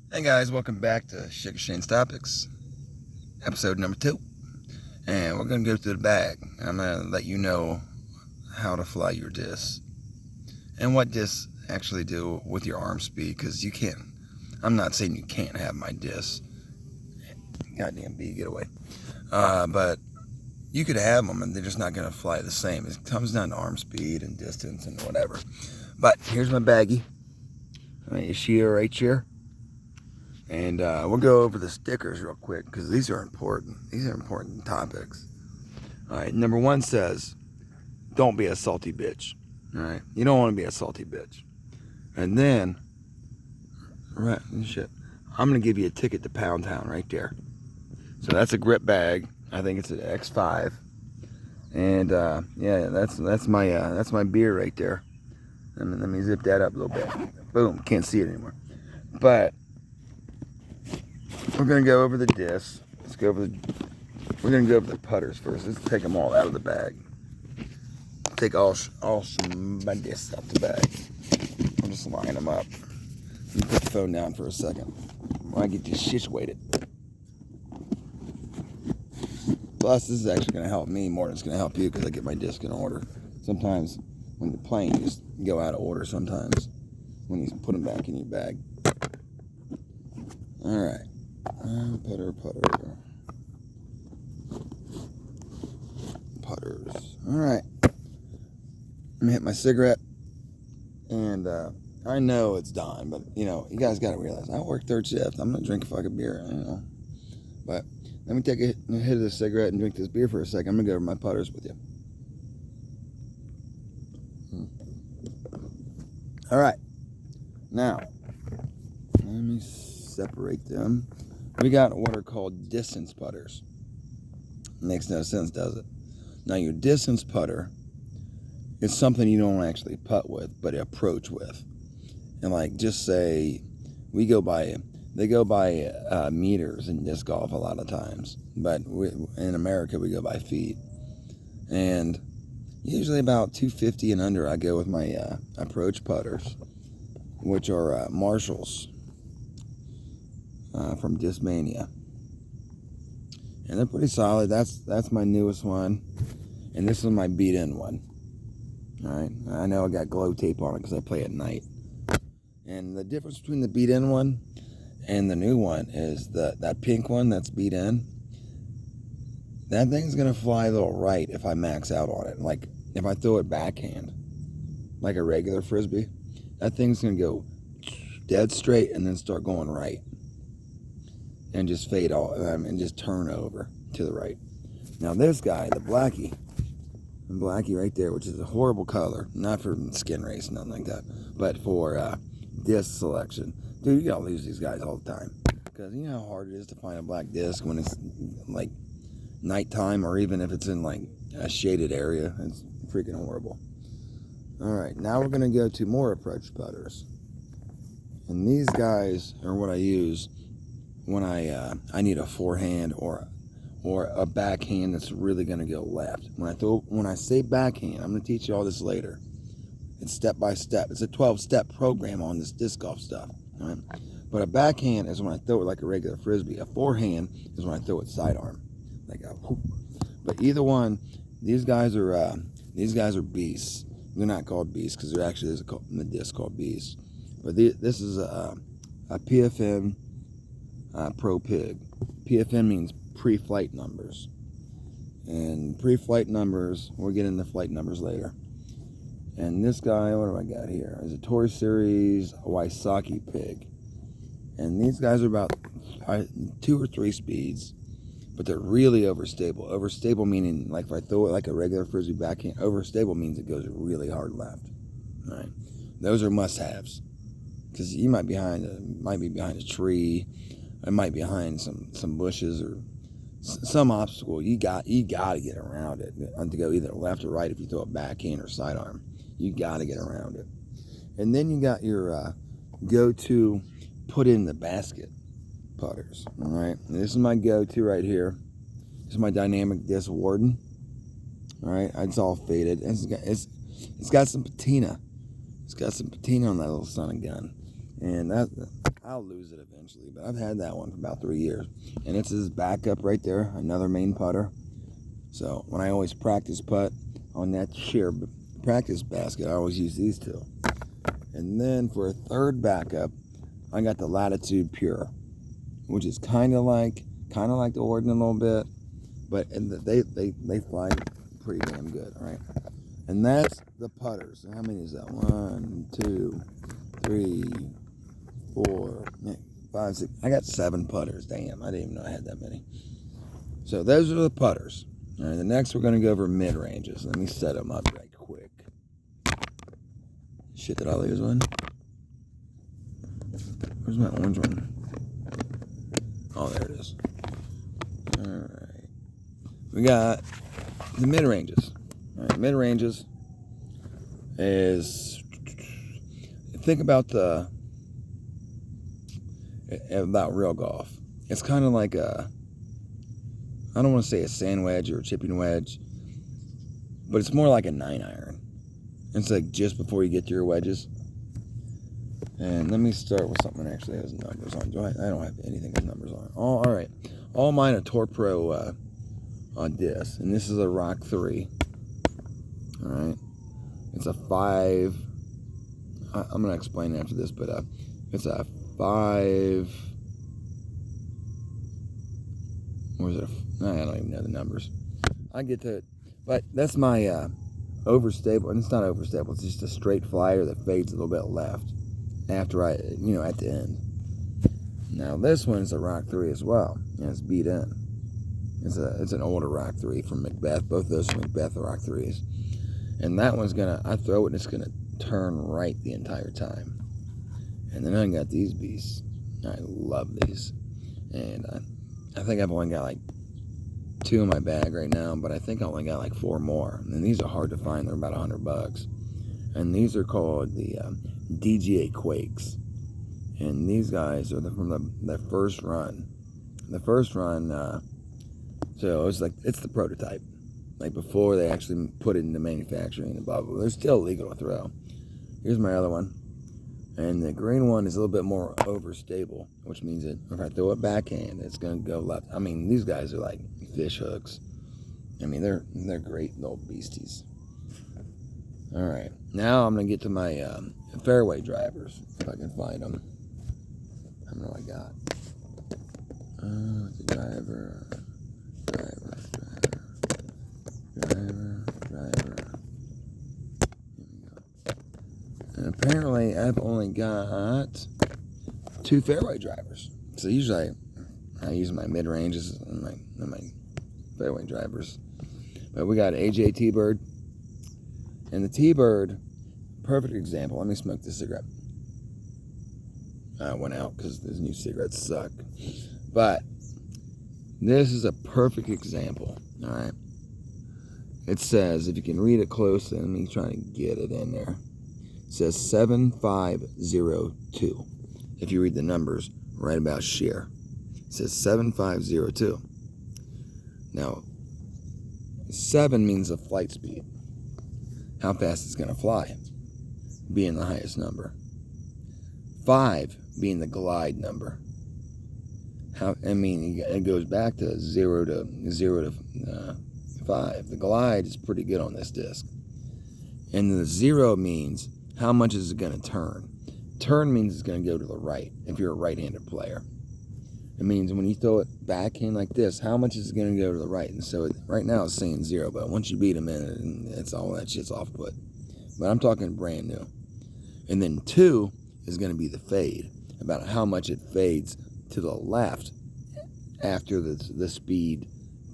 Hey guys, welcome back to Sugar Shane's Topics, episode number 2. And we're going to go through the bag. I'm going to let you know how to fly your disc and what discs actually do with your arm speed, because you can't. I'm not saying you can't have my disc. Goddamn bee, get away. But you could have them and they're just not going to fly the same. It comes down to arm speed and distance and whatever. But here's my baggie. You see her right here? And we'll go over the stickers real quick because these are important. These are important topics. All right, number 1 says, don't be a salty bitch. All right, you don't want to be a salty bitch. And then, right, shit, I'm going to give you a ticket to Pound Town right there. So that's a grip bag. I think it's an X5. And yeah, that's my beer right there. Let me zip that up a little bit. Boom, can't see it anymore. But we're going to go over the discs. We're going to go over the putters first. Let's take them all out of the bag. Take all my discs out the bag. I'll just line them up. Let me put the phone down for a second while I get this situated. Plus, this is actually going to help me more than it's going to help you because I get my disc in order. Sometimes when you're playing, you just go out of order sometimes when you put them back in your bag. All right. Putters. All right. I'm gonna hit my cigarette, and I know it's dawn, but you guys got to realize I work third shift. I'm gonna drink a fucking beer, But let me take a hit of this cigarette and drink this beer for a second. I'm gonna go over my putters with you. All right. Now, let me separate them. We got what are called distance putters. Makes no sense, does it? Now, your distance putter is something you don't actually putt with, but approach with. And like, just say, they go by meters in disc golf a lot of times, but in America we go by feet. And usually about 250 and under, I go with my approach putters, which are Marshalls from Discmania. And they're pretty solid. That's my newest one. And this is my beat-in one. Alright, I know I got glow tape on it because I play at night. And the difference between the beat-in one and the new one is that pink one that's beat-in, that thing's going to fly a little right if I max out on it. Like, if I throw it backhand, like a regular Frisbee, that thing's going to go dead straight and then start going right. And just fade off, and just turn over to the right. Now this guy, the Blackie right there, which is a horrible color, not for skin race, nothing like that, but for disc selection. Dude, you gotta lose these guys all the time. Because you know how hard it is to find a black disc when it's like nighttime, or even if it's in like a shaded area. It's freaking horrible. Alright, now we're gonna go to more approach putters. And these guys are what I use when I need a forehand or a backhand that's really going to go left. When I say backhand, I'm going to teach you all this later. It's step by step. It's a 12-step program on this disc golf stuff. Right? But a backhand is when I throw it like a regular Frisbee. A forehand is when I throw it sidearm. But either one, these guys are beasts. They're not called beasts because there actually is a disc called beasts. But this is a PFN Pro Pig. PFN means pre-flight numbers. And pre-flight numbers, we'll get into flight numbers later. And this guy, what do I got here? Is a Tour Series Wysocki Pig. And these guys are about 2 or 3 speeds, but they're really overstable. Overstable meaning, like if I throw it like a regular Frisbee backhand, overstable means it goes really hard left. All right, those are must-haves. Because you might be behind a tree. It might be behind some bushes or some obstacle. You got to get around it to go either left or right if you throw it backhand or sidearm. You got to get around it. And then you got your go-to put in the basket putters. All right, and this is my go-to right here. This is my Dynamic Disc Warden. All right, it's all faded. It's got some patina. It's got some patina on that little son of a gun. And I'll lose it eventually, but I've had that one for about 3 years. And it's his backup right there, another main putter. So when I always practice putt on that sheer practice basket, I always use these two. And then for a third backup, I got the Latitude Pure, which is kind of like the Orden a little bit, but they fly pretty damn good, all right? And that's the putters. How many is that? 1, 2, 3, 4, 5, 6. I got 7 putters. Damn, I didn't even know I had that many. So those are the putters. All right, the next we're going to go over mid-ranges. Let me set them up right quick. Shit, did I lose one? Where's my orange one? Oh, there it is. All right. We got the mid-ranges. All right, mid-ranges is... Think about real golf. It's kind of like a... I don't want to say a sand wedge or a chipping wedge, but it's more like a 9-iron. It's like just before you get to your wedges. And let me start with something that actually has numbers on. I don't have anything with numbers on. All right. All mine are Tour Pro on disc, and this is a Rock 3. All right. It's a 5. I'm going to explain after this, but it's a 5. Or is it I don't even know the numbers. I get to it. But that's my overstable. And it's not overstable. It's just a straight flyer that fades a little bit left after at the end. Now this one is a Rock 3 as well. And it's beat in. It's an older Rock 3 from Macbeth. Both of those from Macbeth are Rock 3s. And that one's I throw it and it's gonna turn right the entire time. And then I got these beasts. I love these. And I think I've only got like 2 in my bag right now, but I think I only got like 4 more. And these are hard to find. They're about $100. And these are called the DGA Quakes. And these guys are from the first run. The first run, so it's the prototype. Like before they actually put it into manufacturing and blah, blah, blah. They're still legal to throw. Here's my other one. And the green one is a little bit more overstable, which means that if I throw it backhand, it's going to go left. I mean, these guys are like fish hooks. I mean, they're great little beasties. All right, now I'm going to get to my fairway drivers, if I can find them. How many do I got? Driver. And apparently I've only got 2 fairway drivers. So usually I use my mid-ranges and my fairway drivers. But we got AJ T-Bird. And the T-Bird, perfect example. Let me smoke this cigarette. I went out because these new cigarettes suck. But this is a perfect example, all right? It says, if you can read it closely, let me try to get it in there. It says 7502. If you read the numbers right about shear, it says 7502. Now, 7 means the flight speed. How fast it's going to fly, being the highest number. 5 being the glide number. It goes back to 0 to 5. The glide is pretty good on this disc. And the 0 means how much is it going to turn. Turn means it's going to go to the right if you're a right-handed player. It means when you throw it backhand like this, how much is it going to go to the right? And so right now it's saying 0, but once you beat them in it, it's all that shit's off put. But I'm talking brand new. And then 2 is going to be the fade, about how much it fades to the left after the speed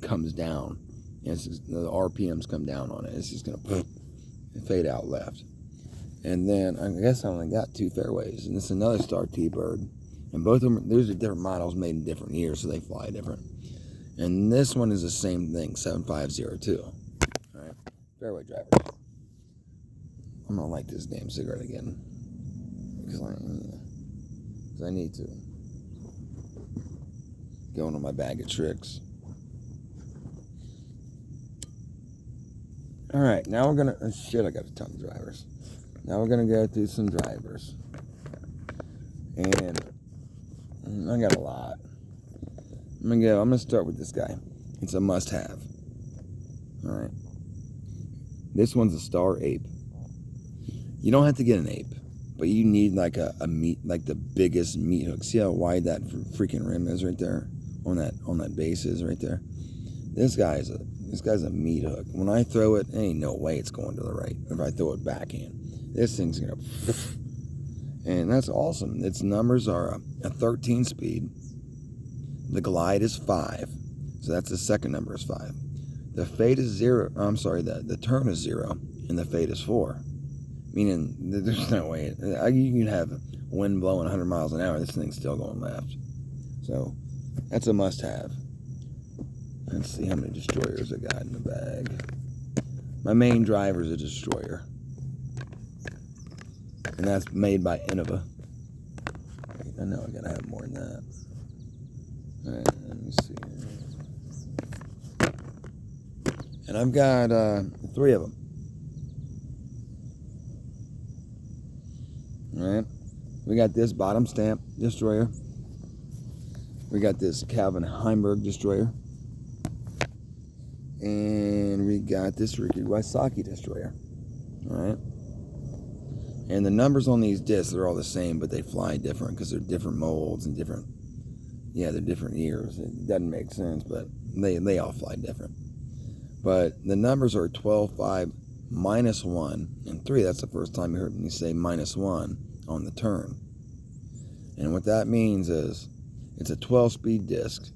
comes down. And the RPMs come down on it. It's just going to fade out left. And then I guess I only got 2 fairways. And this is another Star T-Bird. And both of them, those are different models made in different years, so they fly different. And this one is the same thing, 7502. All right, fairway driver. I'm gonna light this damn cigarette again because I need to go into my bag of tricks. All right, now we're gonna. Oh shit, I got a ton of drivers. Now we're gonna go through some drivers, and I got a lot. I'm gonna start with this guy. It's a must-have. All right. This one's a Star Ape. You don't have to get an ape, but you need like a meat, like the biggest meat hook. See how wide that freaking rim is right there on that base is right there. This guy's a meat hook. When I throw it, ain't no way it's going to the right. If I throw it backhand, this thing's gonna, and that's awesome. Its numbers are a 13 speed. The glide is 5, so that's the second number is 5. The fade is 0. I'm sorry, the turn is 0, and the fade is 4. Meaning there's no way you can have wind blowing 100 miles an hour. This thing's still going left. So that's a must-have. Let's see how many destroyers I got in the bag. My main driver is a destroyer, and that's made by Innova. I know I gotta have more than that. All right, let me see. And I've got 3 of them. All right, we got this bottom stamp destroyer. We got this Calvin Heimberg destroyer. And we got this Riki Waisaki destroyer. All right. And the numbers on these discs are all the same, but they fly different because they're different molds and different, they're different years. It doesn't make sense, but they all fly different. But the numbers are 12, 5, -1, and 3. That's the first time you heard me say -1 on the turn. And what that means is it's a 12-speed disc.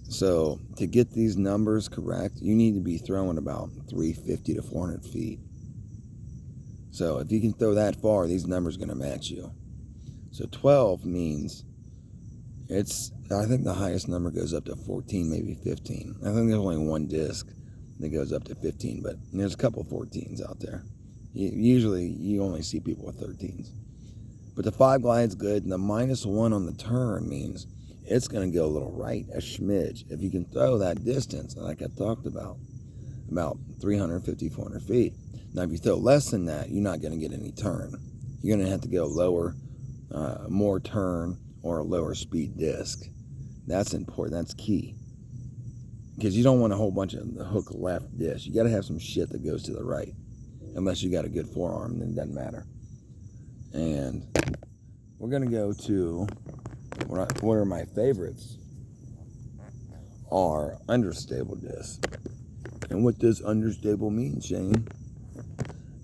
So to get these numbers correct, you need to be throwing about 350 to 400 feet. So if you can throw that far, these numbers are going to match you. So 12 means I think the highest number goes up to 14, maybe 15. I think there's only one disc that goes up to 15, but there's a couple 14s out there. Usually you only see people with 13s. But the 5 glide's good, and the -1 on the turn means it's going to go a little right, a smidge. If you can throw that distance, like I talked about 350, 400 feet. Now, if you throw less than that, you're not going to get any turn. You're going to have to go lower, more turn, or a lower speed disc. That's important. That's key. Because you don't want a whole bunch of the hook left disc. You got to have some shit that goes to the right. Unless you got a good forearm, then it doesn't matter. And we're going to go to what are my favorites are understable discs. And what does understable mean, Shane?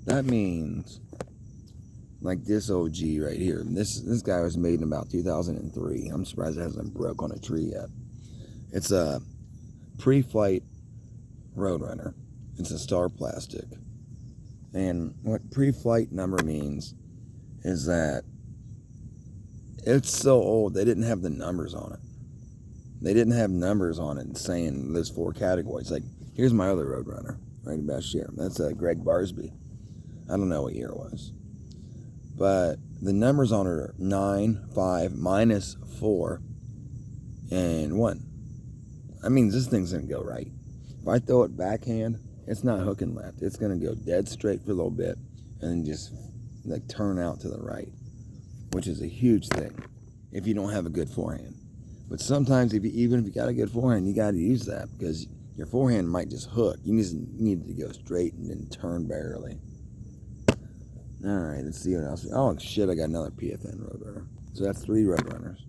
That means like this OG right here. This guy was made in about 2003. I'm surprised it hasn't broke on a tree yet. It's a pre-flight Roadrunner. It's a Star Plastic. And what pre-flight number means is that it's so old they didn't have the numbers on it. They didn't have numbers on it saying there's 4 categories. Like, here's my other Roadrunner right about here. That's Greg Barsby. I don't know what year it was. But the numbers on it are 9, 5, -4, and 1. I mean, this thing's going to go right. If I throw it backhand, it's not hooking left. It's going to go dead straight for a little bit and then just like turn out to the right, which is a huge thing if you don't have a good forehand. But sometimes, even if you got a good forehand, you got to use that because your forehand might just hook. You just need to go straight and then turn barely. All right, let's see what else. Oh, shit, I got another PFN Roadrunner. So that's 3 Roadrunners.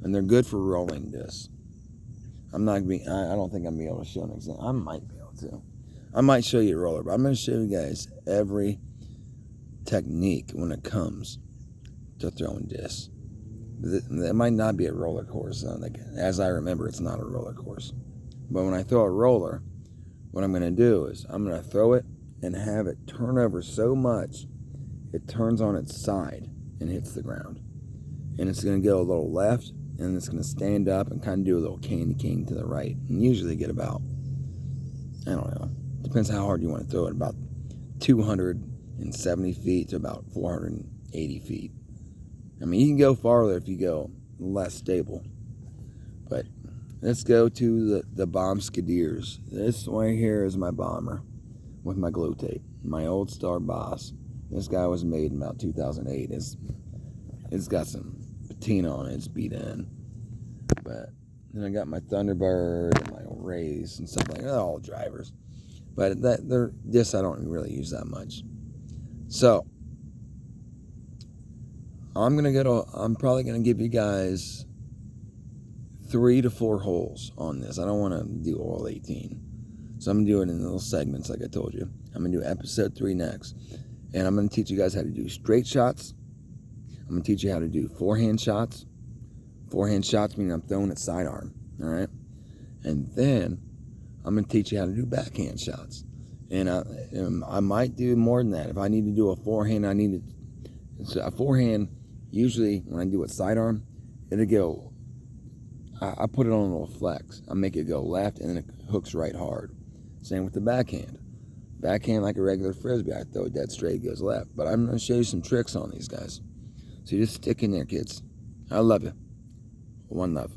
And they're good for rolling discs. I don't think I'm going to be able to show an example. I might be able to. I might show you a roller, but I'm going to show you guys every technique when it comes to throwing discs. It might not be a roller course. As I remember, it's not a roller course. But when I throw a roller, what I'm going to do is I'm going to throw it and have it turn over so much it turns on its side and hits the ground. And it's going to go a little left, and it's going to stand up and kind of do a little candy cane to the right. And usually get about, I don't know, depends how hard you want to throw it, about 270 feet to about 480 feet. I mean, you can go farther if you go less stable. But let's go to the bomb Skidiers. This one here is my bomber with my glow tape. My old Star Boss. This guy was made in about 2008. It's got some patina on it. It's beat in. But then I got my Thunderbird and my Rays and stuff like that. They're all drivers. But this I don't really use that much. So I'm probably gonna give you guys 3 to 4 holes on this. I don't want to do all 18. So I'm gonna do it in little segments like I told you. I'm gonna do episode 3 next. And I'm gonna teach you guys how to do straight shots. I'm gonna teach you how to do forehand shots. Forehand shots meaning I'm throwing it sidearm. Alright? And then I'm gonna teach you how to do backhand shots. And I might do more than that. If I need to do a forehand, a forehand, usually when I do it sidearm, it'll go, I put it on a little flex. I make it go left and then it hooks right hard. Same with the backhand. Backhand like a regular frisbee, I throw it dead straight, it goes left. But I'm going to show you some tricks on these guys. So you just stick in there, kids. I love you. One love.